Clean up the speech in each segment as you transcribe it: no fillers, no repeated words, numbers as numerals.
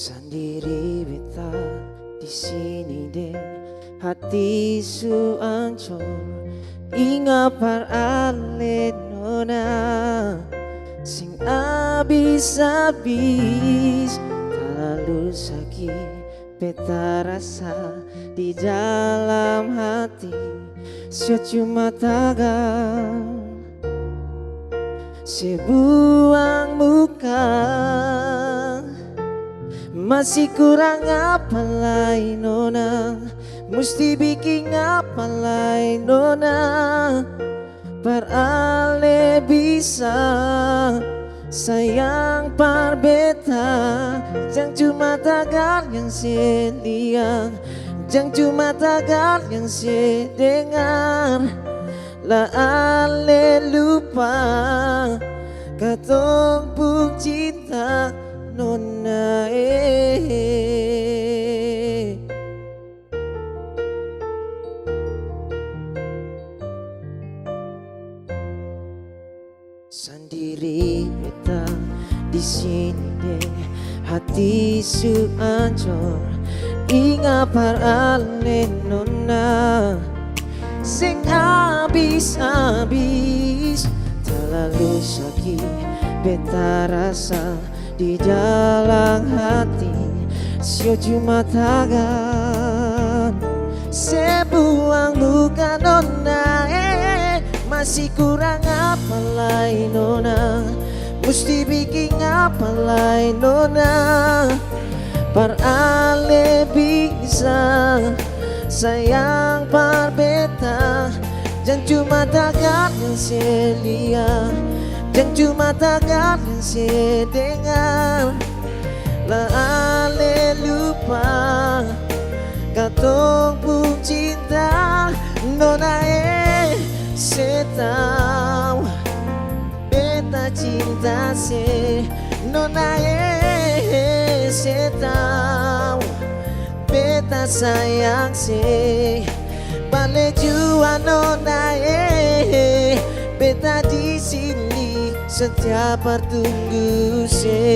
Sendiri beta di sini deh, hati su ancur, ingat ale nona, sing abis-abis, terlalu sakit beta rasa di dalam hati, cuma tagal sebuang muka. Masih kurang apa lain nona, mesti bikin apa lain nona, ale bisa sayang par beta, jangan cuma tagar yang sedia, jangan cuma tagar yang sedengar, lah ale lupa katong pun cinta nona. Sendiri beta di sini deh, hati su ancur, ingat ale nona, sing abis-abis, terlalu sakit beta rasa di dalam hati, cuma tagan sebuang luka nona. Masih kurang apa lain nona, mesti bikin apa lain nona, ale bisa sayang par beta, jangan cuma tagar yang selia, jangan cuma tagar yang sedengar, lah ale lupa katong pun cinta nona. Setau beta cinta se nona, setau beta sayang se bale jua nona, beta di sini setiap bertunggu se.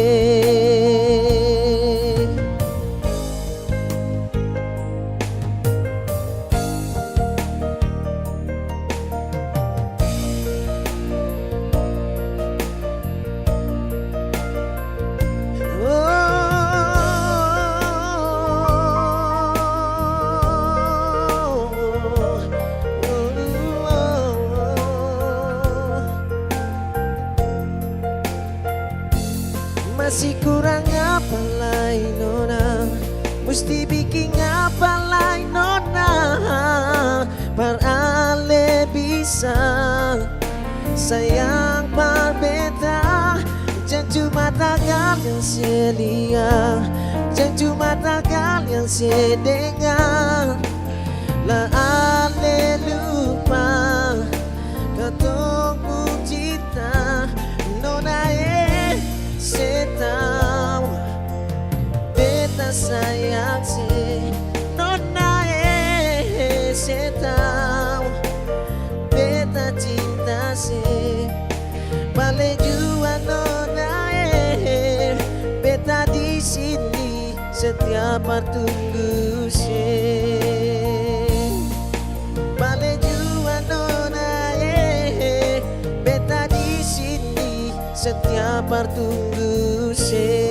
Masih kurang apa lain nona, mesti bikin apa lain nona, ale bisa sayang par beta, jangan cuma tagar yang selia, jangan cuma tagar yang sedengar, lah ale lupa katong pun cinta nona. Setau beta sayang se nona, setau beta cinta se bale jua nona, beta di sini setiap bertunggu se bale jua nona, beta di sini setiap bertunggu se.